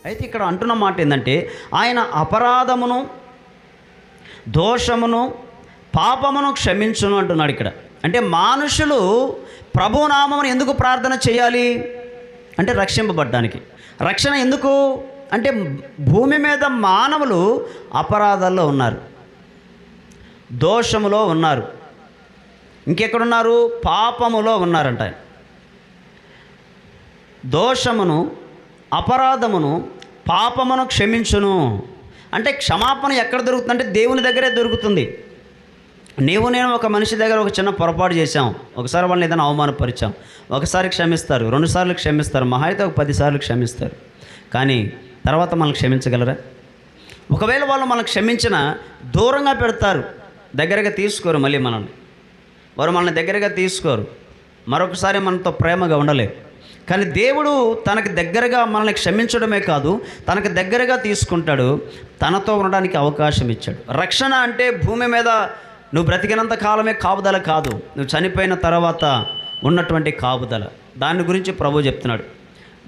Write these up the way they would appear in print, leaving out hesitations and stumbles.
అయితే ఇక్కడ అంటున్న మాట ఏంటంటే ఆయన అపరాధమును, దోషమును, పాపమును క్షమించును అంటున్నాడు ఇక్కడ. అంటే మనుషులు ప్రభునామమును ఎందుకు ప్రార్థన చేయాలి అంటే రక్షింపబడ్డానికి. రక్షణ ఎందుకు అంటే భూమి మీద మానవులు అపరాధాల్లో ఉన్నారు, దోషములో ఉన్నారు, ఇంకెక్కడున్నారు, పాపములో ఉన్నారంట. దోషమును, అపరాధమును, పాపమును క్షమించును అంటే క్షమాపణ ఎక్కడ దొరుకుతుందంటే దేవుని దగ్గరే దొరుకుతుంది. నేను ఒక మనిషి దగ్గర ఒక చిన్న పొరపాటు చేశాం, ఒకసారి వాళ్ళని ఏదైనా అవమానపరిచాం, ఒకసారి క్షమిస్తారు, 2 సార్లు క్షమిస్తారు, మహా అయితే ఒక 10 సార్లు క్షమిస్తారు. కానీ తర్వాత మనల్ని క్షమించగలరా? ఒకవేళ వాళ్ళు మనల్ని క్షమించిన దూరంగా పెడతారు, దగ్గరగా తీసుకోరు. మళ్ళీ వారు మనల్ని దగ్గరగా తీసుకోరు, మరొకసారి మనతో ప్రేమగా ఉండలేరు. కానీ దేవుడు తనకి దగ్గరగా మనల్ని క్షమించడమే కాదు, తనకు దగ్గరగా తీసుకుంటాడు, తనతో ఉండడానికి అవకాశం ఇచ్చాడు. రక్షణ అంటే భూమి మీద నువ్వు బ్రతికినంత కాలమే కాపుదల కాదు, నువ్వు చనిపోయిన తర్వాత ఉన్నటువంటి కాపుదల. దాని గురించి ప్రభు చెప్తున్నాడు.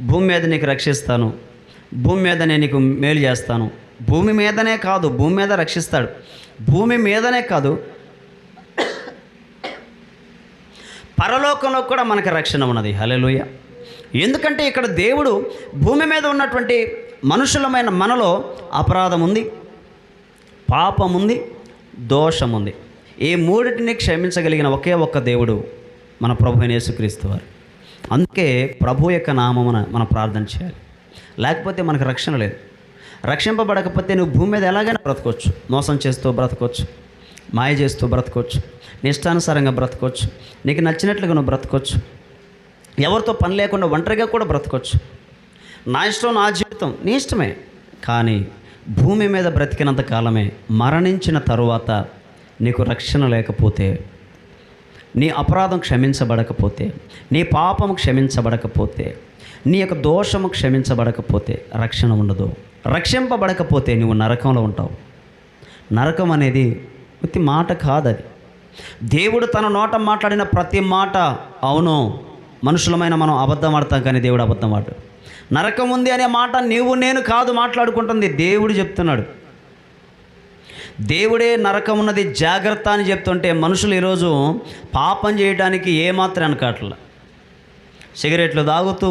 భూమి మీద నీకు రక్షిస్తాను, భూమి మీద నేను నీకు మేలు చేస్తాను. భూమి మీదనే కాదు, భూమి మీద రక్షిస్తాడు. భూమి మీదనే కాదు, పరలోకంలో కూడా మనకి రక్షణ ఉన్నది. హల్లెలూయా. ఎందుకంటే ఇక్కడ దేవుడు భూమి మీద ఉన్నటువంటి మనుషులమైన మనలో అపరాధం ఉంది, పాపం ఉంది, దోషం ఉంది. ఈ మూడిటిని క్షమించగలిగిన ఒకే ఒక్క దేవుడు మన ప్రభు అయిన యేసుక్రీస్తు వారు. అందుకే ప్రభు యొక్క నామమున మనం ప్రార్థన చేయాలి. లేకపోతే మనకు రక్షణ లేదు. రక్షింపబడకపోతే నువ్వు భూమి మీద ఎలాగైనా బ్రతకొచ్చు, మోసం చేస్తూ బ్రతకొచ్చు, మాయ చేస్తూ బ్రతకొచ్చు, నిష్టానుసారంగా బ్రతకొచ్చు, నీకు నచ్చినట్లుగా నువ్వు బ్రతకొచ్చు, ఎవరితో పని లేకుండా ఒంటరిగా కూడా బ్రతకొచ్చు. నా ఇష్టం, నా జీవితం, నీ ఇష్టమే. కానీ భూమి మీద బ్రతికినంత కాలమే, మరణించిన తరువాత నీకు రక్షణ లేకపోతే, నీ అపరాధం క్షమించబడకపోతే, నీ పాపము క్షమించబడకపోతే, నీ యొక్క దోషము క్షమించబడకపోతే రక్షణ ఉండదు. రక్షింపబడకపోతే నువ్వు నరకంలో ఉంటావు. నరకం అనేది ఉత్తి మాట కాదది. దేవుడు తన నోట మాట్లాడిన ప్రతి మాట అవును. మనుషులమైన మనం అబద్ధం ఆడతాం, కానీ దేవుడు అబద్ధం ఆడు. నరకం ఉంది అనే మాట నీవు నేను కాదు మాట్లాడుకుంటుంది, దేవుడు చెప్తున్నాడు. దేవుడే నరకం ఉన్నది జాగ్రత్త అని చెప్తుంటే మనుషులు ఈరోజు పాపం చేయడానికి ఏమాత్రం వెనకాట్ల. సిగరెట్లు తాగుతూ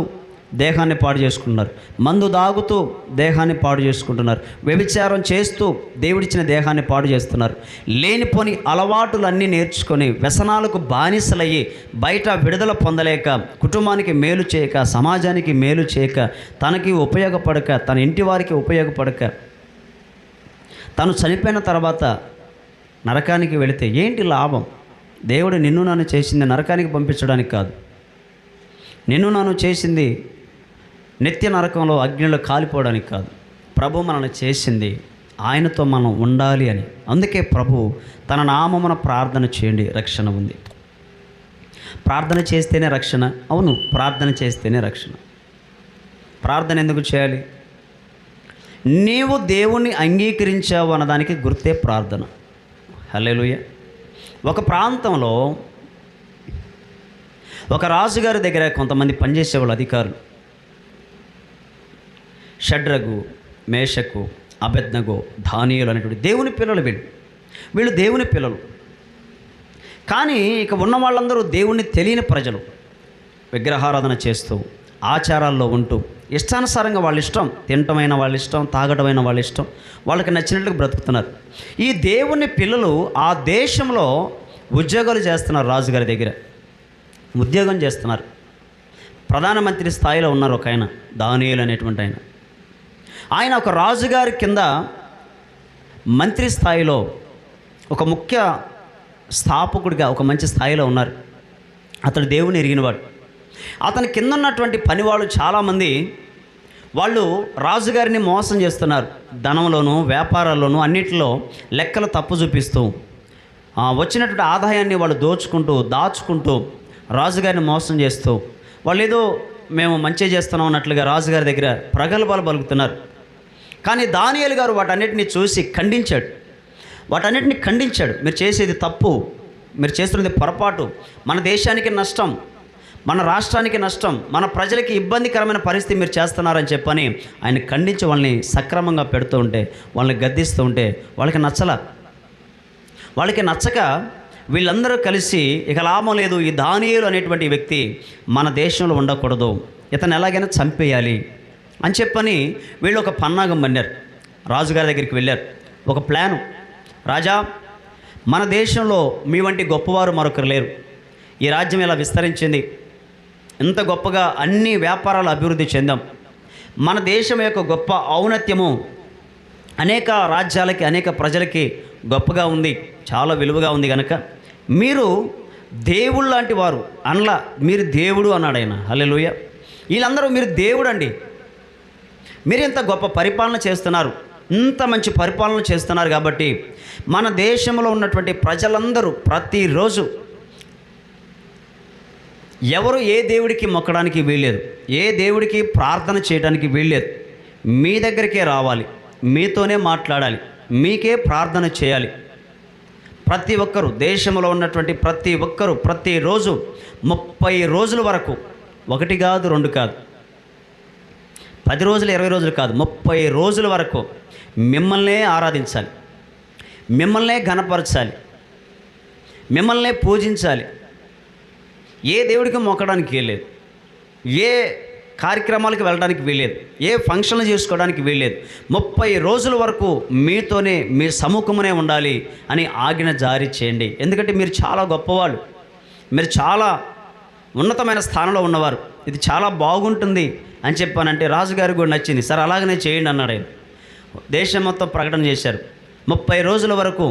దేహాన్ని పాడు చేసుకుంటున్నారు, మందు తాగుతూ దేహాన్ని పాడు చేసుకుంటున్నారు, వ్యభిచారం చేస్తూ దేవుడిచ్చిన దేహాన్ని పాడు చేస్తున్నారు. లేనిపోని అలవాటులన్నీ నేర్చుకొని వ్యసనాలకు బానిసలయ్యి బయట విడుదల పొందలేక, కుటుంబానికి మేలు చేయక, సమాజానికి మేలు చేయక, తనకి ఉపయోగపడక, తన ఇంటి వారికి ఉపయోగపడక, తను చనిపోయిన తర్వాత నరకానికి వెళితే ఏంటి లాభం? దేవుడు నిన్ను నన్ను చేసింది నరకానికి పంపించడానికి కాదు. నిన్ను నన్ను చేసింది నిత్య నరకంలో అగ్నిలో కాలిపోవడానికి కాదు. ప్రభు మనల్ని చేసింది ఆయనతో మనం ఉండాలి అని. అందుకే ప్రభు తన నామమున ప్రార్థన చేయండి, రక్షణ ఉంది. ప్రార్థన చేస్తేనే రక్షణ. అవును, ప్రార్థన చేస్తేనే రక్షణ. ప్రార్థన ఎందుకు చేయాలి? నీవు దేవుణ్ణి అంగీకరించావు అన్నదానికి గుర్తే ప్రార్థన. హల్లెలూయా. ఒక ప్రాంతంలో ఒక రాజుగారి దగ్గర కొంతమంది పనిచేసేవాళ్ళు అధికారులు. షడ్రగు, మేషకు, అబేద్నగో, దానియేలు అనేటువంటి దేవుని పిల్లలు. వీళ్ళు దేవుని పిల్లలు. కానీ ఇక ఉన్న వాళ్ళందరూ దేవుణ్ణి తెలియని ప్రజలు. విగ్రహారాధన చేస్తూ, ఆచారాల్లో ఉంటూ, ఇష్టానుసారంగా వాళ్ళ ఇష్టం, తినటమైన వాళ్ళ ఇష్టం, తాగటమైన వాళ్ళ ఇష్టం, వాళ్ళకి నచ్చినట్లుగా బ్రతుకుతున్నారు. ఈ దేవుని పిల్లలు ఆ దేశంలో ఉద్యోగాలు చేస్తున్నారు. రాజుగారి దగ్గర ఉద్యోగం చేస్తున్నారు. ప్రధానమంత్రి స్థాయిలో ఉన్నారు ఒక ఆయన, దానియేలు అనేటువంటి ఆయన. ఆయన ఒక రాజుగారి కింద మంత్రి స్థాయిలో ఒక ముఖ్య స్థాపకుడిగా ఒక మంచి స్థాయిలో ఉన్నారు. అతడు దేవుని ఎరిగినవాడు. అతని కింద ఉన్నటువంటి పనివాళ్ళు చాలామంది వాళ్ళు రాజుగారిని మోసం చేస్తున్నారు. ధనంలోనూ, వ్యాపారాల్లోనూ, అన్నిటిలో లెక్కలు తప్పు చూపిస్తూ వచ్చినటువంటి ఆదాయాన్ని వాళ్ళు దాచుకుంటూ రాజుగారిని మోసం చేస్తూ, వాళ్ళు ఏదో మేము మంచి చేస్తున్నాం అన్నట్లుగా రాజుగారి దగ్గర ప్రగల్భాలు పలుకుతున్నారు. కానీ దానియేలు గారు వాటన్నిటిని చూసి ఖండించాడు. మీరు చేసేది తప్పు, మీరు చేస్తున్నది పొరపాటు, మన దేశానికి నష్టం, మన రాష్ట్రానికి నష్టం, మన ప్రజలకి ఇబ్బందికరమైన పరిస్థితి మీరు చేస్తున్నారని చెప్పని ఆయన ఖండించి వాళ్ళని సక్రమంగా పెడుతూ ఉంటే, వాళ్ళని గద్దిస్తూ ఉంటే వాళ్ళకి నచ్చక వీళ్ళందరూ కలిసి ఇక లాభం లేదు, ఈ దానియేలు అనేటువంటి వ్యక్తి మన దేశంలో ఉండకూడదు, ఇతను ఎలాగైనా చంపేయాలి అని చెప్పని వీళ్ళు ఒక పన్నాగం పన్నారు. రాజుగారి దగ్గరికి వెళ్ళారు. ఒక ప్లాను, రాజా, మన దేశంలో మీ వంటి గొప్పవారు మరొకరు లేరు, ఈ రాజ్యం ఇలా విస్తరించింది, ఇంత గొప్పగా అన్ని వ్యాపారాలు అభివృద్ధి చెందాం, మన దేశం యొక్క గొప్ప ఔన్నత్యము అనేక రాజ్యాలకి అనేక ప్రజలకి గొప్పగా ఉంది, చాలా విలువగా ఉంది కనుక మీరు దేవుడు లాంటి వారు అనలా, మీరు దేవుడు అన్నాడు ఆయన. హల్లెలూయా. వీళ్ళందరూ మీరు దేవుడు అండి, మీరు ఇంత గొప్ప పరిపాలన చేస్తున్నారు, ఇంత మంచి పరిపాలన చేస్తున్నారు కాబట్టి మన దేశంలో ఉన్నటువంటి ప్రజలందరూ ప్రతిరోజు ఎవరు ఏ దేవుడికి మొక్కడానికి వీల్లేదు, ఏ దేవుడికి ప్రార్థన చేయడానికి వీల్లేదు, మీ దగ్గరికే రావాలి, మీతోనే మాట్లాడాలి, మీకే ప్రార్థన చేయాలి. ప్రతి ఒక్కరూ, దేశంలో ఉన్నటువంటి ప్రతి ఒక్కరూ ప్రతిరోజు 30 రోజుల వరకు, 1 కాదు 2 కాదు, 10 రోజులు 20 రోజులు కాదు, 30 రోజుల వరకు మిమ్మల్నే ఆరాధించాలి, మిమ్మల్నే ఘనపరచాలి, మిమ్మల్నే పూజించాలి. ఏ దేవుడికి మొక్కడానికి వీల్లేదు, ఏ కార్యక్రమాలకు వెళ్ళడానికి వీల్లేదు, ఏ ఫంక్షన్లు చేసుకోవడానికి వీల్లేదు. 30 రోజుల వరకు మీతోనే, మీ సముఖమునే ఉండాలి అని ఆజ్ఞ జారీ చేయండి. ఎందుకంటే మీరు చాలా గొప్పవాళ్ళు, మీరు చాలా ఉన్నతమైన స్థానంలో ఉన్నవారు, ఇది చాలా బాగుంటుంది అని చెప్పానంటే రాజుగారికి కూడా నచ్చింది. సరే అలాగనే చేయండి అన్నాడు ఆయన. దేశం మొత్తం ప్రకటన చేశారు. 30 రోజుల వరకు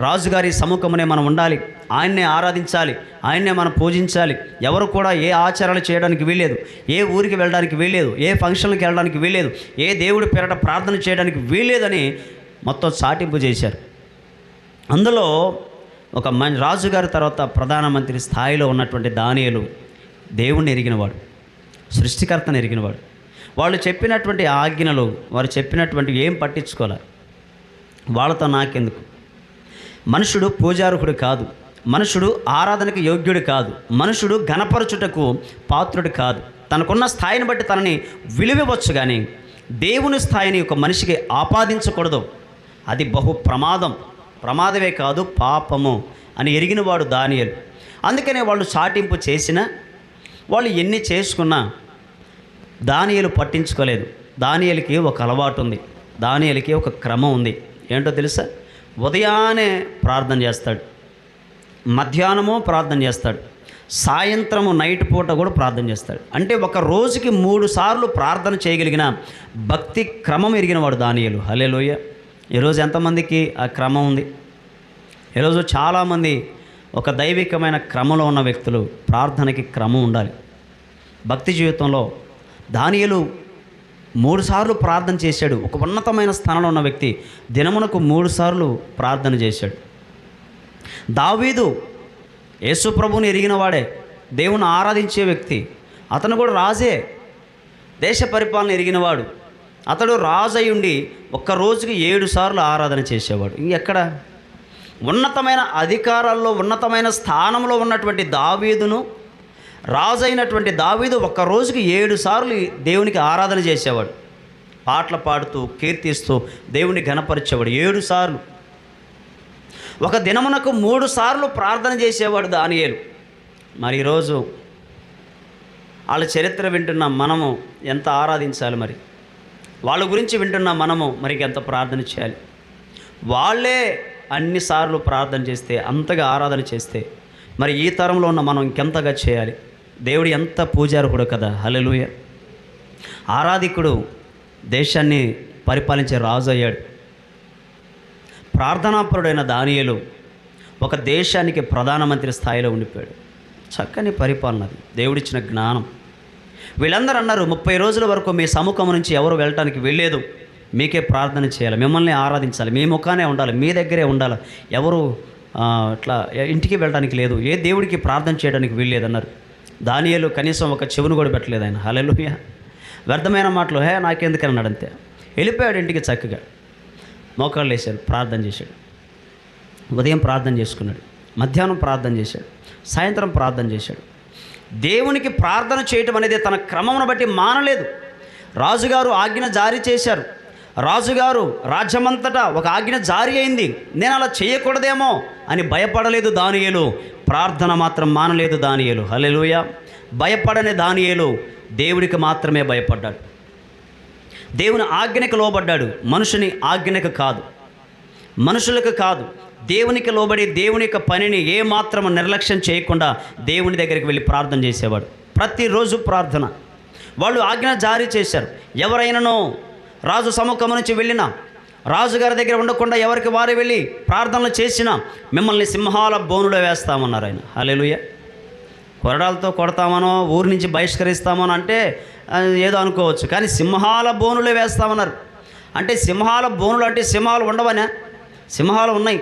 రాజుగారి సముఖమునే మనం ఉండాలి, ఆయన్నే ఆరాధించాలి, ఆయన్నే మనం పూజించాలి. ఎవరు కూడా ఏ ఆచారాలు చేయడానికి వీల్లేదు, ఏ ఊరికి వెళ్ళడానికి వీల్లేదు, ఏ ఫంక్షన్లకు వెళ్ళడానికి వీల్లేదు, ఏ దేవుడి పేరట ప్రార్థన చేయడానికి వీల్లేదని మొత్తం చాటింపు చేశారు. అందులో ఒక రాజుగారి తర్వాత ప్రధానమంత్రి స్థాయిలో ఉన్నటువంటి దానియేలు దేవుణ్ణి ఎరిగినవాడు, సృష్టికర్తను ఎరిగినవాడు. వాళ్ళు చెప్పినటువంటి ఆజ్ఞలు, వారు చెప్పినటువంటి ఏం పట్టించుకోవాలి, వాళ్ళతో నాకెందుకు, మనుషుడు పూజారుకుడు కాదు, మనుషుడు ఆరాధనకు యోగ్యుడు కాదు, మనుషుడు ఘనపరచుటకు పాత్రుడు కాదు. తనకున్న స్థాయిని బట్టి తనని విలువివ్వచ్చు, కానీ దేవుని స్థాయిని ఒక మనిషికి ఆపాదించకూడదు, అది బహు ప్రమాదమే కాదు పాపము అని ఎరిగినవాడు దానియేలు. అందుకనే వాళ్ళు చాటింపు చేసినా, వాళ్ళు ఎన్ని చేసుకున్నా దానియేలు పట్టించుకోలేదు. దానియేలుకి ఒక అలవాటు ఉంది, దానియేలుకి ఒక క్రమం ఉంది. ఏంటో తెలుసా? ఉదయాన్నే ప్రార్థన చేస్తాడు, మధ్యాహ్నము ప్రార్థన చేస్తాడు, సాయంత్రము నైట్ పూట కూడా ప్రార్థన చేస్తాడు. అంటే ఒక రోజుకి 3 సార్లు ప్రార్థన చేయగలిగిన భక్తి క్రమం ఎరిగిన వాడు దానియేలు. హల్లెలూయా. ఈరోజు ఎంతమందికి ఆ క్రమం ఉంది? ఈరోజు చాలామంది ఒక దైవికమైన క్రమంలో ఉన్న వ్యక్తులు, ప్రార్థనకి క్రమం ఉండాలి. భక్తి జీవితంలో దానియేలు 3 సార్లు ప్రార్థన చేశాడు. ఒక ఉన్నతమైన స్థానంలో ఉన్న వ్యక్తి దినమునకు 3 సార్లు ప్రార్థన చేశాడు. దావీదు యేసు ప్రభువుని ఎరిగిన వాడే, దేవుని ఆరాధించే వ్యక్తి, అతను కూడా రాజే, దేశ పరిపాలన ఎరిగినవాడు. అతడు రాజు అయి ఉండి ఒక్క రోజుకి 7 సార్లు ఆరాధన చేసేవాడు. ఇంకెక్కడ? ఉన్నతమైన అధికారాల్లో, ఉన్నతమైన స్థానంలో ఉన్నటువంటి దావీదును, రాజు అయినటువంటి దావీదు ఒక్క రోజుకి 7 సార్లు దేవునికి ఆరాధన చేసేవాడు. పాటలు పాడుతూ, కీర్తిస్తూ దేవుని ఘనపరిచేవాడు 7 సార్లు. ఒక దినమునకు 3 సార్లు ప్రార్థన చేసేవాడు దానియేలు. మరి ఈరోజు వాళ్ళ చరిత్ర వింటున్న మనము ఎంత ఆరాధించాలి? మరి వాళ్ళ గురించి వింటున్న మనము మరి ఎంత ప్రార్థన చేయాలి? వాళ్ళే అన్నిసార్లు ప్రార్థన చేస్తే, అంతగా ఆరాధన చేస్తే, మరి ఈ తరంలో ఉన్న మనం ఇంకెంతగా చేయాలి? దేవుడు ఎంత పూజారుకుడు కదా. హల్లెలూయా. ఆరాధికుడు దేశాన్ని పరిపాలించే రాజు అయ్యాడు. ప్రార్థనాపరుడైన దానియేలు ఒక దేశానికి ప్రధానమంత్రి స్థాయిలో ఉండిపోయాడు. చక్కని పరిపాలన, అది దేవుడిచ్చిన జ్ఞానం. వీళ్ళందరూ అన్నారు, 30 రోజుల వరకు మీ సముఖం నుంచి ఎవరు వెళ్ళటానికి వెళ్ళలేదు, మీకే ప్రార్థన చేయాలి, మిమ్మల్ని ఆరాధించాలి, మీ ముఖానే ఉండాలి, మీ దగ్గరే ఉండాలి, ఎవరు ఇట్లా ఇంటికి వెళ్ళడానికి లేదు, ఏ దేవుడికి ప్రార్థన చేయడానికి వీల్లేదన్నారు. దానియేలు కనీసం ఒక చెవును కూడా పెట్టలేదు ఆయన. హల్లెలూయా. వ్యర్థమైన మాటలు నాకెందుకని అన్నాడు, అంతే. వెళ్ళిపోయాడు ఇంటికి చక్కగా. మోకాళ్ళు వేశాడు, ప్రార్థన చేశాడు. ఉదయం ప్రార్థన చేసుకున్నాడు, మధ్యాహ్నం ప్రార్థన చేశాడు, సాయంత్రం ప్రార్థన చేశాడు. దేవునికి ప్రార్థన చేయటం అనేది తన క్రమమును బట్టి మానలేదు. రాజుగారు ఆజ్ఞ జారీ చేశారు. రాజుగారు రాజ్యమంతటా ఒక ఆజ్ఞ జారీ అయింది. నేను అలా చేయకూడదేమో అని భయపడలేదు దానియేలు. ప్రార్థన మాత్రం మానలేదు దానియేలు. హల్లెలూయా. భయపడని దానియేలు దేవుడికి మాత్రమే భయపడ్డాడు. దేవుని ఆజ్ఞకు లోబడ్డాడు, మనుషుని ఆజ్ఞకు కాదు, మనుషులకు కాదు. దేవునికి లోబడి దేవుని యొక్క పనిని ఏమాత్రం నిర్లక్ష్యం చేయకుండా దేవుని దగ్గరికి వెళ్ళి ప్రార్థన చేసేవాడు. ప్రతిరోజు ప్రార్థన. వాళ్ళు ఆజ్ఞ జారీ చేశారు. ఎవరైనానో రాజు సముఖం నుంచి వెళ్ళినా, రాజుగారి దగ్గర ఉండకుండా ఎవరికి వారు వెళ్ళి ప్రార్థనలు చేసినా మిమ్మల్ని సింహాల బోనులో వేస్తామన్నారు ఆయన. హల్లెలూయా. కొరడాలతో కొడతామనో ఊరి నుంచి బహిష్కరిస్తామనో అంటే ఏదో అనుకోవచ్చు, కానీ సింహాల బోనులో వేస్తామన్నారు. అంటే సింహాల బోనులు అంటే సింహాలు ఉండవనా? సింహాలు ఉన్నాయి.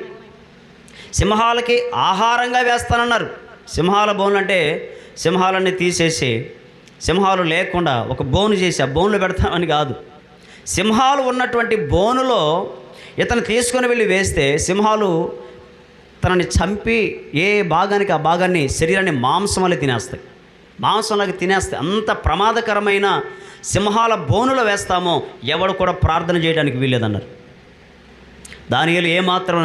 సింహాలకి ఆహారంగా వేస్తానన్నారు. సింహాల బోనులు అంటే సింహాలన్నీ తీసేసి సింహాలు లేకుండా ఒక బోను చేసి ఆ బోనులు పెడతామని కాదు. సింహాలు ఉన్నటువంటి బోనులో ఇతను తీసుకొని వెళ్ళి వేస్తే సింహాలు తనని చంపి ఏ భాగానికి ఆ భాగాన్ని, శరీరాన్ని మాంసంలో తినేస్తాయి, మాంసంలోకి తినేస్తాయి. అంత ప్రమాదకరమైన సింహాల బోనులో వేస్తామో ఎవడు కూడా ప్రార్థన చేయడానికి వీల్లేదన్నారు. దానియేలు ఏమాత్రం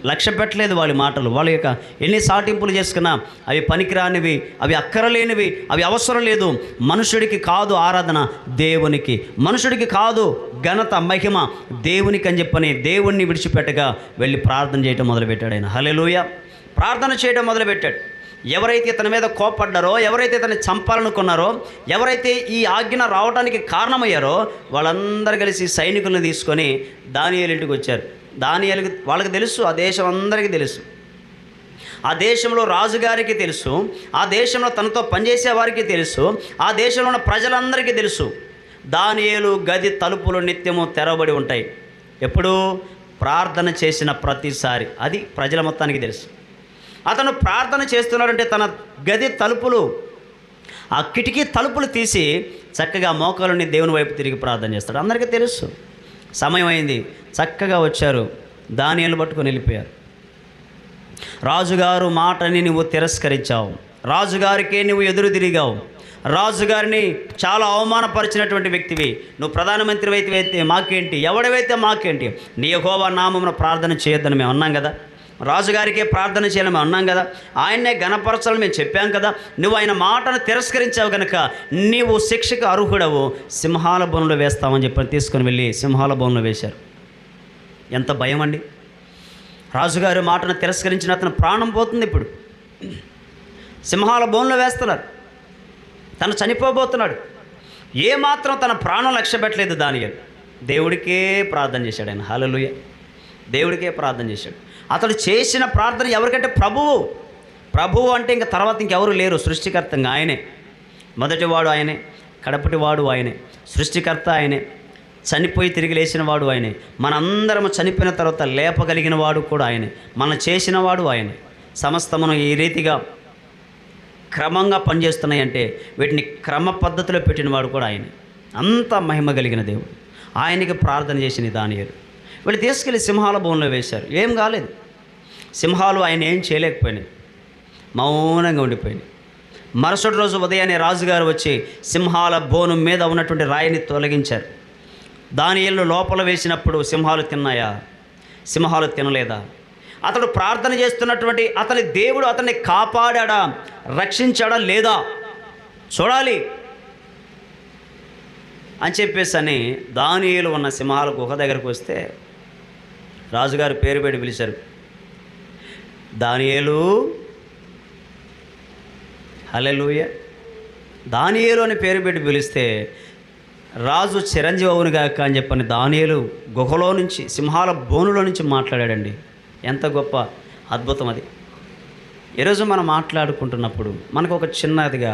లక్ష్య పెట్టలేదు వాళ్ళ మాటలు. వాళ్ళ యొక్క ఎన్ని సాటింపులు చేసుకున్నా అవి పనికిరానివి, అవి అక్కరలేనివి, అవి అవసరం లేదు. మనుషుడికి కాదు ఆరాధన, దేవునికి. మనుషుడికి కాదు ఘనత, మహిమ, దేవునికి అని చెప్పని దేవుణ్ణి విడిచిపెట్టగా వెళ్ళి ప్రార్థన చేయడం మొదలుపెట్టాడు ఆయన. హల్లెలూయా. ప్రార్థన చేయడం మొదలుపెట్టాడు. ఎవరైతే ఇతని మీద కోపడ్డారో, ఎవరైతే ఇతన్ని చంపాలనుకున్నారో, ఎవరైతే ఈ ఆజ్ఞ రావడానికి కారణమయ్యారో వాళ్ళందరూ కలిసి సైనికులను తీసుకొని దానియేలు ఇంటికి వచ్చారు. దానియేలుకి వాళ్ళకి తెలుసు, ఆ దేశం అందరికీ తెలుసు, ఆ దేశంలో రాజుగారికి తెలుసు, ఆ దేశంలో తనతో పనిచేసే వారికి తెలుసు, ఆ దేశంలో ఉన్న ప్రజలందరికీ తెలుసు. దానియేలు గది తలుపులు నిత్యము తెరవబడి ఉంటాయి. ఎప్పుడు? ప్రార్థన చేసిన ప్రతిసారి. అది ప్రజల మొత్తానికి తెలుసు. అతను ప్రార్థన చేస్తున్నాడంటే తన గది తలుపులు, ఆ కిటికీ తలుపులు తీసి చక్కగా మోకాలుని దేవుని వైపు తిరిగి ప్రార్థన చేస్తాడు. అందరికీ తెలుసు. సమయం అయింది, చక్కగా వచ్చారు, దానియేలు పట్టుకొని వెళ్ళిపోయారు. రాజుగారు మాటని నువ్వు తిరస్కరించావు, రాజుగారికే నువ్వు ఎదురు తిరిగావు, రాజుగారిని చాలా అవమానపరిచినటువంటి వ్యక్తివి. నువ్వు ప్రధానమంత్రి అయితే మాకేంటి, ఎవడవైతే మాకేంటి, నీ యెహోవా నామమున ప్రార్థన చేయొద్దని మేము అన్నాం కదా, రాజుగారికే ప్రార్థన చేయాలని మేము అన్నాం కదా, ఆయన్నే గణపరచాలని మేము చెప్పాం కదా. నువ్వు ఆయన మాటను తిరస్కరించావు కనుక నీవు శిక్షకు అర్హుడవు, సింహాల బోనులో వేస్తామని చెప్పని తీసుకొని వెళ్ళి సింహాల బోనులో వేశారు. ఎంత భయం అండి! రాజుగారి మాటను తిరస్కరించిన అతను ప్రాణం పోతుంది. ఇప్పుడు సింహాల బోనులో వేస్తున్నారు. తను చనిపోబోతున్నాడు. ఏమాత్రం తన ప్రాణం లక్ష్య పెట్టలేదు దానియేలు. దేవుడికే ప్రార్థన చేశాడు ఆయన. హల్లెలూయా. దేవుడికే ప్రార్థన చేశాడు. అతడు చేసిన ప్రార్థన ఎవరికంటే ప్రభువు అంటే ఇంకా తర్వాత ఇంకెవరు లేరు. సృష్టికర్తంగా ఆయనే. మొదటివాడు ఆయనే, కడపటివాడు ఆయనే, సృష్టికర్త ఆయనే, చనిపోయి తిరిగి లేచిన వాడు ఆయనే, మనందరము చనిపోయిన తర్వాత లేపగలిగిన వాడు కూడా ఆయనే, మనం చేసిన వాడు ఆయనే. సమస్తమును ఈ రీతిగా క్రమంగా పనిచేస్తున్నాయి అంటే వీటిని క్రమ పద్ధతిలో పెట్టినవాడు కూడా ఆయనే. అంత మహిమ కలిగిన దేవుడు. ఆయనకి ప్రార్థన చేసిన దానియేలు. వీళ్ళు తీసుకెళ్ళి సింహాల బోన్లో వేశారు. ఏం కాలేదు. సింహాలు ఆయన ఏం చేయలేకపోయినాయి, మౌనంగా ఉండిపోయినాయి. మరుసటి రోజు ఉదయాన్నే రాజుగారు వచ్చి సింహాల బోను మీద ఉన్నటువంటి రాయిని తొలగించారు. దానియేలు లోపల వేసినప్పుడు సింహాలు తిన్నాయా? సింహాలు తినలేదా? అతడు ప్రార్థన చేస్తున్నటువంటి అతని దేవుడు అతన్ని కాపాడా, రక్షించాడా లేదా చూడాలి అని చెప్పేసి దానియేలు ఉన్న సింహాల గుహ దగ్గరకు వస్తే రాజుగారు పేరు పెట్టి పిలిచారు. దానియేలు. హల్లెలూయా. దానియేలు అని పేరు పెట్టి పిలిస్తే రాజు చిరంజీవి అవునుగాక అని చెప్పని దానియేలు గుహలో నుంచి, సింహాల బోనులో నుంచి మాట్లాడాడండి. ఎంత గొప్ప అద్భుతం అది. ఈరోజు మనం మాట్లాడుకుంటున్నప్పుడు మనకు ఒక చిన్నదిగా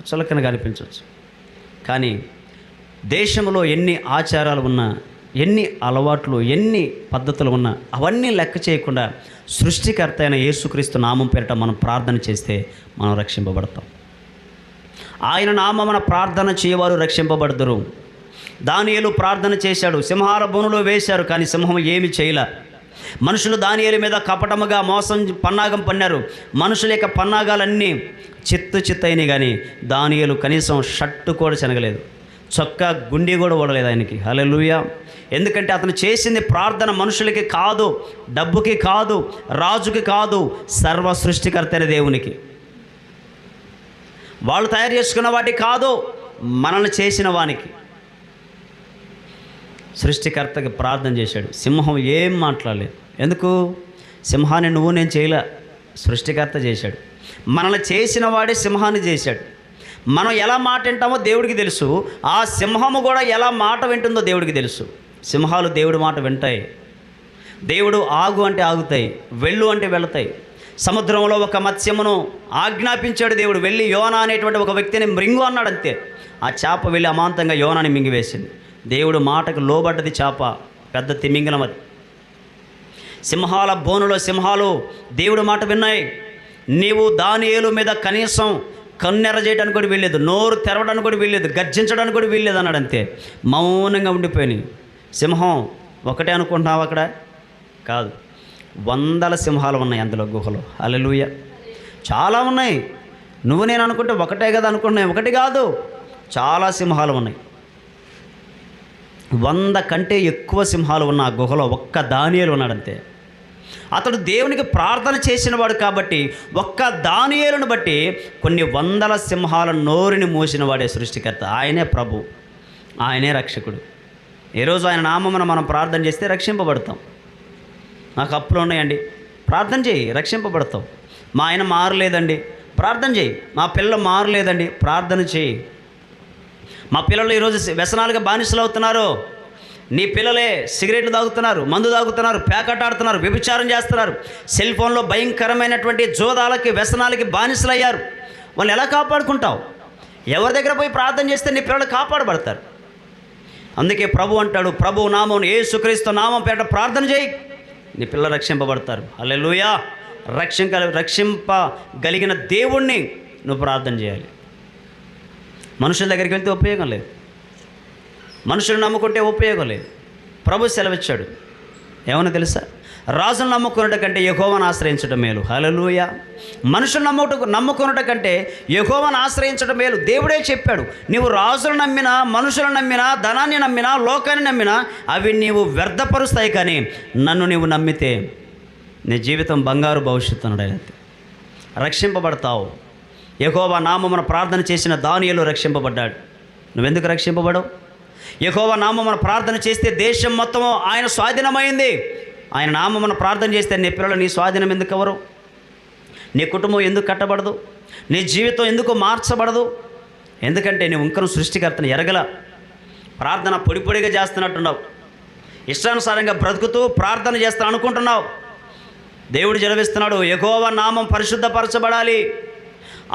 చులకనగా అనిపించవచ్చు, కానీ దేశంలో ఎన్ని ఆచారాలు ఉన్నా, ఎన్ని అలవాట్లు, ఎన్ని పద్ధతులు ఉన్నా అవన్నీ లెక్క చేయకుండా సృష్టికర్త అయిన యేసుక్రీస్తు నామం పేరిట మనం ప్రార్థన చేస్తే మనం రక్షింపబడతాం. ఆయన నామమున ప్రార్థన చేయవారు రక్షింపబడదురు. దానియేలు ప్రార్థన చేశాడు. సింహాల బోనులో వేశారు, కానీ సింహం ఏమి చేయలే. మనుషులు దానియేలు మీద కపటముగా మోసం పన్నాగం పన్నారు. మనుషుల యొక్క పన్నాగాలన్నీ చిత్తయినాయి, కానీ దానియేలు కనీసం షర్టు కూడా చెనగలేదు, చొక్కా గుండి కూడా ఓడలేదు ఆయనకి. హల్లెలూయా. ఎందుకంటే అతను చేసింది ప్రార్థన మనుషులకి కాదు, డబ్బుకి కాదు, రాజుకి కాదు, సర్వ సృష్టికర్త అయిన దేవునికి. వాళ్ళు తయారు చేసుకున్న వాటికి కాదు, మనల్ని చేసిన వానికి, సృష్టికర్తకి ప్రార్థన చేశాడు. సింహం ఏం మాట్లాడలేదు. ఎందుకు? సింహాన్ని నువ్వు నేను చేయలే, సృష్టికర్త చేశాడు. మనల్ని చేసిన వాడే సింహాన్ని చేశాడు. మనం ఎలా మాట వింటామో దేవుడికి తెలుసు, ఆ సింహము కూడా ఎలా మాట వింటుందో దేవుడికి తెలుసు. సింహాలు దేవుడి మాట వింటాయి. దేవుడు ఆగు అంటే ఆగుతాయి, వెళ్ళు అంటే వెళతాయి. సముద్రంలో ఒక మత్స్యమును ఆజ్ఞాపించాడు దేవుడు, వెళ్ళి యోనా అనేటువంటి ఒక వ్యక్తిని మృంగు అన్నాడు, అంతే. ఆ చేప వెళ్ళి అమాంతంగా యోనాని మింగివేసింది. దేవుడు మాటకు లోబడ్డది చేప, పెద్ద తిమింగలం అది. సింహాల బోనులో సింహాలు దేవుడు మాట విన్నాయి. నీవు దానియేలు మీద కనీసం కన్నెర చేయడానికి కూడా వీల్లేదు, నోరు తెరవడానికి కూడా వీల్లేదు, గర్జించడానికి కూడా వీల్లేదు అన్నాడు, అంతే. మౌనంగా ఉండిపోయినాయి. సింహం ఒకటే అనుకుంటున్నావు అక్కడ? కాదు, వందల సింహాలు ఉన్నాయి అందులో గుహలో. హల్లెలూయా. చాలా ఉన్నాయి. నువ్వు నేను అనుకుంటే ఒకటే కదా అనుకుంటున్నాయి, ఒకటి కాదు, చాలా సింహాలు ఉన్నాయి. 100 కంటే ఎక్కువ సింహాలు ఉన్న ఆ గుహలో ఒక్క దానియేలు ఉన్నాడంతే. అతడు దేవునికి ప్రార్థన చేసినవాడు కాబట్టి ఒక్క దానియేలును బట్టి కొన్ని వందల సింహాల నోరుని మూసిన వాడే సృష్టికర్త. ఆయనే ప్రభు, ఆయనే రక్షకుడు. ఈరోజు ఆయన నామమున మనం ప్రార్థన చేస్తే రక్షింపబడతాం. నాకు అప్పులు ఉన్నాయండి, ప్రార్థన చేయి, రక్షింపబడతాం. మా ఆయన మారలేదండి, ప్రార్థన చేయి. మా పిల్లలు మారలేదండి, ప్రార్థన చేయి. మా పిల్లలు ఈరోజు వ్యసనాలుగా బానిసలు అవుతున్నారు. నీ పిల్లలే సిగరెట్లు తాగుతున్నారు, మందు తాగుతున్నారు, ప్యాకెట్ ఆడుతున్నారు, వ్యభిచారం చేస్తున్నారు, సెల్ ఫోన్లో భయంకరమైనటువంటి జోదాలకి వ్యసనాలకి బానిసలయ్యారు. వాళ్ళు ఎలా కాపాడుకుంటావు? ఎవరి దగ్గర పోయి ప్రార్థన చేస్తే నీ పిల్లలు కాపాడబడతారు. అందుకే ప్రభు అంటాడు, ప్రభు నామం యేసుక్రీస్తు నామం పేట ప్రార్థన చేయి, నీ పిల్లలు రక్షింపబడతారు. హల్లెలూయా. రక్షింపగలిగిన దేవుణ్ణి నువ్వు ప్రార్థన చేయాలి. మనుషుల దగ్గరికి వెళ్తే ఉపయోగం లేదు, మనుషులు నమ్ముకుంటే ఉపయోగం లేదు. ప్రభు సెలవిచ్చాడు, ఏమన్నా తెలుసా? రాజును నమ్ముకున్నట కంటే యెహోవాను ఆశ్రయించడం మేలు. హల్లెలూయా. మనుషులు నమ్ముకున్నట కంటే యెహోవాను ఆశ్రయించడం మేలు. దేవుడే చెప్పాడు, నీవు రాజులు నమ్మినా, మనుషులను నమ్మినా, ధనాన్ని నమ్మినా, లోకాన్ని నమ్మినా అవి నీవు వ్యర్థపరుస్తాయి, కానీ నన్ను నీవు నమ్మితే నీ జీవితం బంగారు భవిష్యత్తు అన్నాడు. రక్షింపబడతావు. యెహోవా నామమున ప్రార్థన చేసిన దానియేలు రక్షింపబడ్డాడు. నువ్వెందుకు రక్షింపబడవు? యెహోవా నామమున ప్రార్థన చేస్తే దేశం మొత్తము ఆయన స్వాధీనమైంది. ఆయన నామమున ప్రార్థన చేస్తే నీ పిల్లలు నీ స్వాధీనం ఎందుకు ఎవరు? నీ కుటుంబం ఎందుకు కట్టబడదు? నీ జీవితం ఎందుకు మార్చబడదు? ఎందుకంటే నువ్వు ఇంకను సృష్టికర్తను ఎరగల. ప్రార్థన పొడిగా చేస్తున్నట్టున్నావు, ఇష్టానుసారంగా బ్రతుకుతూ ప్రార్థన చేస్తాను అనుకుంటున్నావు. దేవుడు జలవిస్తున్నాడు, యెహోవా నామం పరిశుద్ధపరచబడాలి,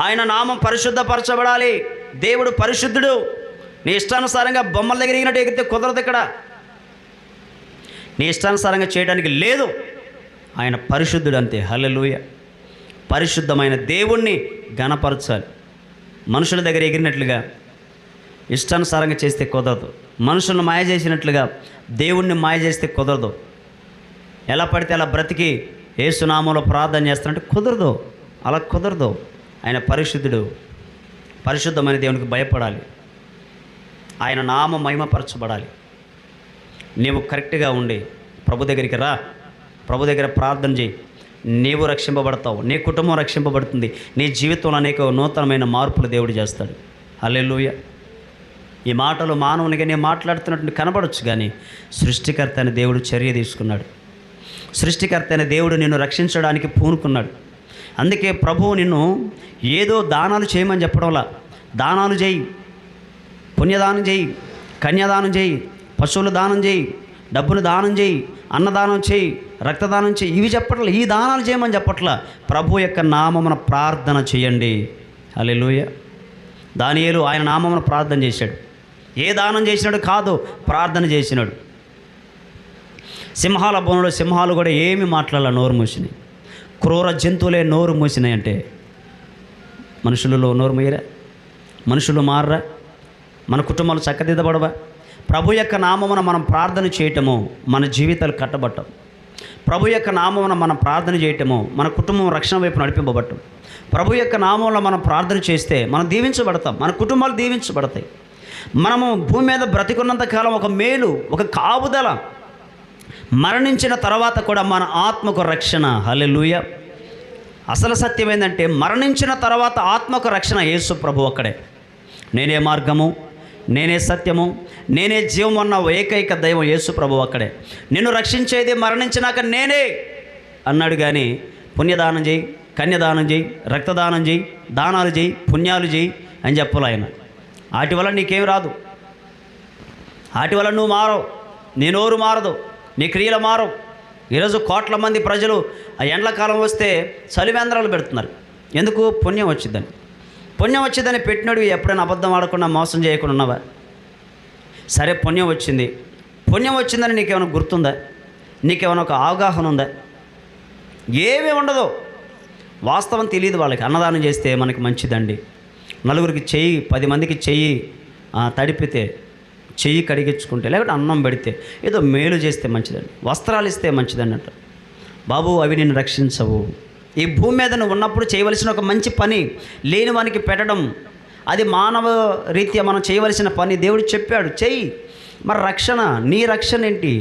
ఆయన నామం పరిశుద్ధపరచబడాలి. దేవుడు పరిశుద్ధుడు. నీ ఇష్టానుసారంగా బొమ్మల దగ్గర ఎగినట్టు ఎగితే కుదరదు. ఇక్కడ నీ ఇష్టానుసారంగా చేయడానికి లేదు. ఆయన పరిశుద్ధుడు, అంతే. హల్లెలూయా. పరిశుద్ధమైన దేవుణ్ణి ఘనపరచాలి. మనుషుల దగ్గర ఎగిరినట్లుగా ఇష్టానుసారంగా చేస్తే కుదరదు. మనుషులను మాయ చేసినట్లుగా దేవుణ్ణి మాయ చేస్తే కుదరదు. ఎలా పడితే అలా బ్రతికి యేసు నామంలో ప్రార్థన చేస్తానంటే కుదరదు, అలా కుదరదు. ఆయన పరిశుద్ధుడు. పరిశుద్ధమైన దేవునికి భయపడాలి, ఆయన నామం మహిమపరచబడాలి. నీవు కరెక్ట్గా ఉండి ప్రభు దగ్గరికి రా, ప్రభు దగ్గర ప్రార్థన చేయి, నీవు రక్షింపబడతావు, నీ కుటుంబం రక్షింపబడుతుంది, నీ జీవితంలో అనేక నూతనమైన మార్పులు దేవుడు చేస్తాడు. హల్లెలూయా. ఈ మాటలు మానవునిగా నేను మాట్లాడుతున్నట్టు కనబడవచ్చు, కానీ సృష్టికర్త అనే దేవుడు చర్య తీసుకున్నాడు. సృష్టికర్త అనే దేవుడు నిన్ను రక్షించడానికి పూనుకున్నాడు. అందుకే ప్రభువు నిన్ను ఏదో దానాలు చేయమని చెప్పడంలా, దానాలు చేయి, పుణ్యదానం చేయి, కన్యాదానం చేయి, పశువుల దానం చేయి, డబ్బును దానం చేయి, అన్నదానం చేయి, రక్తదానం చేయి, ఇవి చెప్పట్లే. ఈ దానాలు చేయమని చెప్పట్లా. ప్రభు యొక్క నామమున ప్రార్థన చేయండి. హల్లెలూయా. దానియేలు ఆయన నామమున ప్రార్థన చేశాడు. ఏ దానం చేసినాడు కాదు, ప్రార్థన చేసినాడు. సింహాల బోనులో సింహాలు కూడా ఏమి మాట్లాడాల, నోరు మూసినాయి. క్రూర జంతువులే నోరు మూసినాయి. అంటే మనుషులలో నోరు మూయరా? మనుషులు మారరా? మన కుటుంబాలు చక్కదిద్దబడవా? ప్రభు యొక్క నామమున మనం ప్రార్థన చేయటము మన జీవితాలు కట్టబట్టం. ప్రభు యొక్క నామమున మనం ప్రార్థన చేయటము మన కుటుంబం రక్షణ వైపు నడిపింపబడటం. ప్రభు యొక్క నామంలో మనం ప్రార్థన చేస్తే మనం దీవించబడతాం, మన కుటుంబాలు దీవించబడతాయి. మనము భూమి మీద బ్రతికున్నంత కాలం ఒక మేలు, ఒక కాపుదల, మరణించిన తర్వాత కూడా మన ఆత్మకు రక్షణ. హల్లెలూయా. అసలు సత్యం ఏంటంటే మరణించిన తర్వాత ఆత్మకు రక్షణ యేసు ప్రభు ఒక్కడే. నేనే మార్గము, నేనే సత్యము, నేనే జీవం అన్న ఏకైక దైవం యేసు ప్రభు ఒక్కడే. నిన్ను రక్షించేది మరణించినాక నేనే అన్నాడు. కానీ పుణ్యదానం చేయి, కన్యదానం చేయి, రక్తదానం చేయి, దానాలు చేయి, పుణ్యాలు చేయి అని చెప్పాలి ఆయన. వాటి వల్ల నీకేం రాదు, వాటి వల్ల నువ్వు మారవు, నీ నోరు మారదు, నీ క్రియలు మారవు. ఈరోజు కోట్ల మంది ప్రజలు ఆ ఎండ్లకాలం వస్తే చలివేంద్రాలు పెడుతున్నారు. ఎందుకు? పుణ్యం వచ్చిందని. పుణ్యం వచ్చిందని పెట్టినాడు. ఎప్పుడైనా అబద్ధం ఆడకుండా మోసం చేయకుండా ఉన్నావా? సరే, పుణ్యం వచ్చింది, పుణ్యం వచ్చిందని నీకేమైనా గుర్తుందా? నీకేమైనా ఒక అవగాహన ఉందా? ఏమీ ఉండదు. వాస్తవం తెలియదు వాళ్ళకి. అన్నదానం చేస్తే మనకి మంచిదండి, నలుగురికి చెయ్యి, 10 మందికి చెయ్యి తడిపితే, చెయ్యి కడిగించుకుంటే, లేకపోతే అన్నం పెడితే, ఏదో మేలు చేస్తే మంచిదండి, వస్త్రాలు ఇస్తే మంచిదండి అంట. బాబు, అవి నిన్ను రక్షించవు. ఈ భూమి మీద నువ్వు ఉన్నప్పుడు చేయవలసిన ఒక మంచి పని లేని వానికి పెట్టడం, అది మానవ రీత్యా మనం చేయవలసిన పని. దేవుడు చెప్పాడు చెయ్యి. మరి రక్షణ, నీ రక్షణ ఏంటి?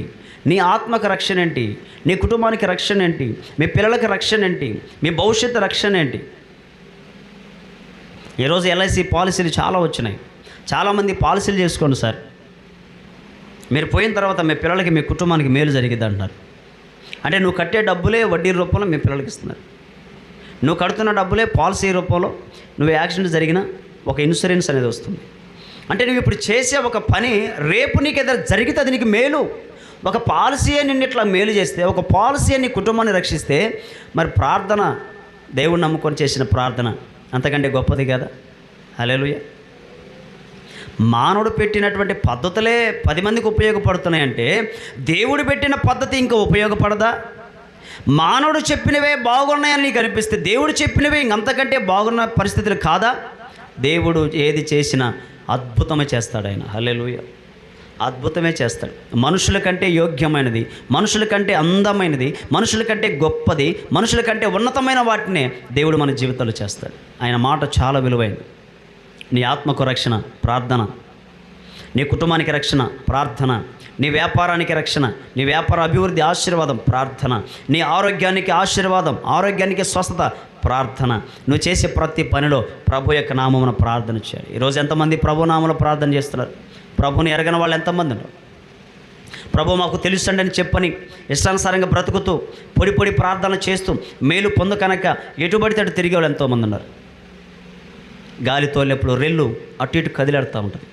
నీ ఆత్మకు రక్షణ ఏంటి? నీ కుటుంబానికి రక్షణ ఏంటి? మీ పిల్లలకి రక్షణ ఏంటి? మీ భవిష్యత్తు రక్షణ ఏంటి? ఈరోజు ఎల్ఐసి పాలసీలు చాలా వచ్చినాయి. చాలామంది పాలసీలు చేసుకోండి సార్, మీరు పోయిన తర్వాత మీ పిల్లలకి, మీ కుటుంబానికి మేలు జరిగిద్ది అంటున్నారు. అంటే నువ్వు కట్టే డబ్బులే వడ్డీ రూపంలో మీ పిల్లలకి ఇస్తున్నారు. నువ్వు కడుతున్న డబ్బులే పాలసీ రూపంలో, నువ్వు యాక్సిడెంట్ జరిగినా ఒక ఇన్సూరెన్స్ అనేది వస్తుంది. అంటే నువ్వు ఇప్పుడు చేసే ఒక పని రేపు నీకు ఏదైనా జరిగితే అది నీకు మేలు. ఒక పాలసీయే నిన్ను ఇట్లా మేలు చేస్తే, ఒక పాలసీయే నీ కుటుంబాన్ని రక్షిస్తే, మరి ప్రార్థన, దేవుడిని నమ్ముకొని చేసిన ప్రార్థన అంతకంటే గొప్పది కదా. హల్లెలూయా. మానవుడు పెట్టినటువంటి పద్ధతులే 10 మందికి ఉపయోగపడుతున్నాయంటే దేవుడు పెట్టిన పద్ధతి ఇంకా ఉపయోగపడదా? మానవుడు చెప్పినవే బాగున్నాయని నీకు అనిపిస్తే దేవుడు చెప్పినవే ఇంకంతకంటే బాగున్న పరిస్థితులు కాదా? దేవుడు ఏది చేసినా అద్భుతమే చేస్తాడు ఆయన. హల్లెలూయా. అద్భుతమే చేస్తాడు. మనుషుల కంటే యోగ్యమైనది, మనుషుల కంటే అందమైనది, మనుషుల కంటే గొప్పది, మనుషుల కంటే ఉన్నతమైన వాటినే దేవుడు మన జీవితంలో చేస్తాడు. ఆయన మాట చాలా విలువైనది. నీ ఆత్మకు రక్షణ ప్రార్థన, నీ కుటుంబానికి రక్షణ ప్రార్థన, నీ వ్యాపారానికి రక్షణ, నీ వ్యాపార అభివృద్ధి ఆశీర్వాదం ప్రార్థన, నీ ఆరోగ్యానికి ఆశీర్వాదం, ఆరోగ్యానికి స్వస్థత ప్రార్థన. నువ్వు చేసే ప్రతి పనిలో ప్రభు యొక్క నామమున ప్రార్థన చేయాలి. ఈరోజు ఎంతమంది ప్రభు నామములో ప్రార్థన చేస్తున్నారు? ప్రభుని ఎరగని వాళ్ళు ఎంతమంది ఉన్నారు? ప్రభు మాకు తెలుసండి అని చెప్పని ఇష్టానుసారంగా బ్రతుకుతూ పొడి పొడి ప్రార్థన చేస్తూ మేలు పొందకనక ఎటుబడితే అటు తిరిగే వాళ్ళు ఎంతోమంది ఉన్నారు. గాలి తోలేప్పుడు రెల్లు అటు ఇటు కదిలాడుతూ ఉంటుంది.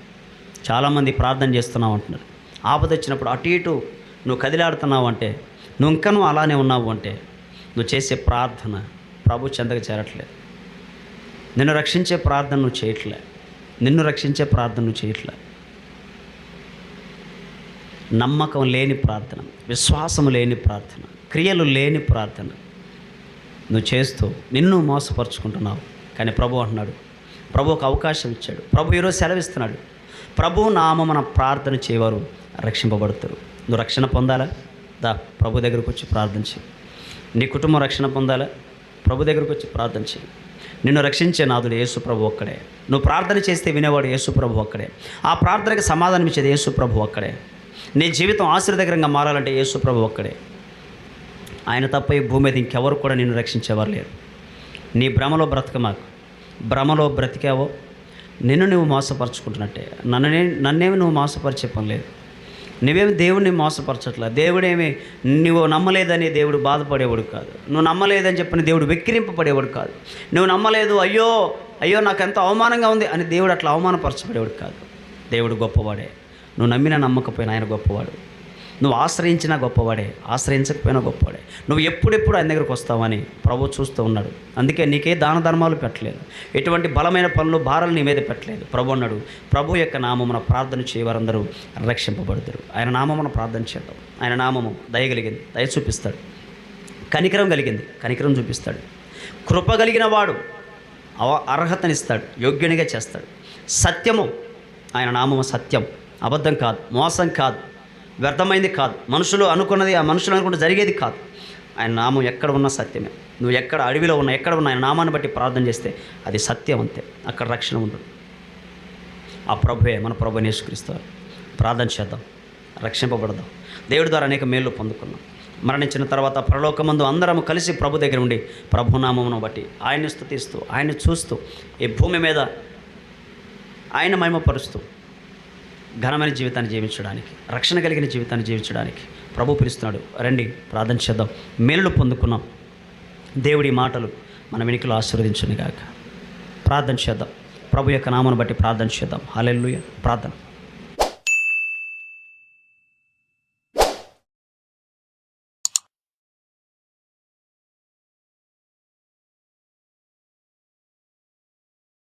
చాలామంది ప్రార్థన చేస్తున్నావు అంటున్నారు. ఆపద వచ్చినప్పుడు అటు ఇటు నువ్వు కదిలాడుతున్నావు అంటే, నువ్వు అలానే ఉన్నావు అంటే, నువ్వు చేసే ప్రార్థన ప్రభు చెంతకు చేరట్లేదు. నిన్ను రక్షించే ప్రార్థన నువ్వు చేయట్లే, నిన్ను రక్షించే ప్రార్థన నువ్వు చేయట్లే. నమ్మకం లేని ప్రార్థన, విశ్వాసము లేని ప్రార్థన, క్రియలు లేని ప్రార్థన నువ్వు చేస్తూ నిన్ను మోసపరుచుకుంటున్నావు. కానీ ప్రభు అంటున్నాడు, ప్రభు ఒక అవకాశం ఇచ్చాడు. ప్రభు ఈరోజు సెలవిస్తున్నాడు, ప్రభు నామమున ప్రార్థన చేయవారు రక్షింపబడతారు. నువ్వు రక్షణ పొందాలా? దా ప్రభు దగ్గరకు వచ్చి ప్రార్థన చేయి. నీ కుటుంబం రక్షణ పొందాలా? ప్రభు దగ్గరకు వచ్చి ప్రార్థన చేయి. నిన్ను రక్షించే నాదుడు యేసు ప్రభు ఒక్కడే. నువ్వు ప్రార్థన చేస్తే వినేవాడు యేసు ప్రభు ఒక్కడే. ఆ ప్రార్థనకి సమాధానం ఇచ్చేది యేసు ప్రభు ఒక్కడే. నీ జీవితం ఆశీర్వాదకరంగా మారాలంటే యేసు ప్రభు ఒక్కడే. ఆయన తప్ప ఈ భూమి మీద ఇంకెవరు కూడా నిన్ను రక్షించేవారు లేరు. నీ భ్రమలో బ్రతకమాకు. భ్రమలో బ్రతికావో నిన్ను నువ్వు మోసపరుచుకుంటున్నట్టే. నన్నేమి నువ్వు మోసపరిచే పని లేదు. నువ్వేమి దేవుడిని మోసపరచట్లేదు. దేవుడేమి నువ్వు నమ్మలేదని దేవుడు బాధపడేవాడు కాదు. నువ్వు నమ్మలేదని చెప్పని దేవుడు వెక్కిరింపబడేవాడు కాదు. నువ్వు నమ్మలేదు, అయ్యో అయ్యో నాకు ఎంత అవమానంగా ఉంది అని దేవుడు అట్లా అవమానపరచబడేవాడు కాదు. దేవుడు గొప్పవాడే. నువ్వు నమ్మినా నమ్మకపోయినా ఆయన గొప్పవాడు. నువ్వు ఆశ్రయించినా గొప్పవాడే, ఆశ్రయించకపోయినా గొప్పవాడే. నువ్వు ఎప్పుడెప్పుడు ఆయన దగ్గరకు వస్తావని ప్రభు చూస్తూ ఉన్నాడు. అందుకే నీకే దాన ధర్మాలు పెట్టలేదు, ఎటువంటి బలమైన పనులు భారాలు నీ మీద పెట్టలేదు. ప్రభు అన్నాడు, ప్రభు యొక్క నామమున ప్రార్థన చేయవారందరూ రక్షింపబడతారు. ఆయన నామమున ప్రార్థన చేద్దాం. ఆయన నామము దయగలిగింది, దయ చూపిస్తాడు. కనికరం కలిగింది, కనికరం చూపిస్తాడు. కృప కలిగిన వాడు అర్హతనిస్తాడు, యోగ్యునిగా చేస్తాడు. సత్యము, ఆయన నామము సత్యం, అబద్ధం కాదు, మోసం కాదు. వ్యర్థమైంది కాదు, మనుషులు అనుకున్నది ఆ మనుషులు అనుకుంటే జరిగేది కాదు. ఆయన నామం ఎక్కడ ఉన్నా సత్యమే. నువ్వు ఎక్కడ అడవిలో ఉన్నా, ఎక్కడ ఉన్నా ఆయన నామాన్ని బట్టి ప్రార్థన చేస్తే అది సత్యం, అంతే. అక్కడ రక్షణ ఉంటుంది. ఆ ప్రభువే మన ప్రభువుని యేసుక్రీస్తు. ప్రార్థన చేద్దాం, రక్షింపబడదాం. దేవుడి ద్వారా అనేక మేలు పొందుకున్నాం. మరణించిన తర్వాత పరలోకమందు అందరం కలిసి ప్రభు దగ్గర ఉండి ప్రభునామమును బట్టి ఆయన్ని స్తుతిస్తూ, ఆయన్ని చూస్తూ, ఈ భూమి మీద ఆయన మహిమపరుస్తూ ఘనమైన జీవితాన్ని జీవించడానికి, రక్షణ కలిగిన జీవితాన్ని జీవించడానికి ప్రభు పిలుస్తున్నాడు. రండి ప్రార్థన చేద్దాం. మేలులు పొందుకున్నాం. దేవుడి మాటలు మన వెనుకలు ఆశీర్వదించును గాక. ప్రార్థన చేద్దాం. ప్రభు యొక్క నామమును బట్టి ప్రార్థన చేద్దాం. హల్లెలూయా. ప్రార్థన.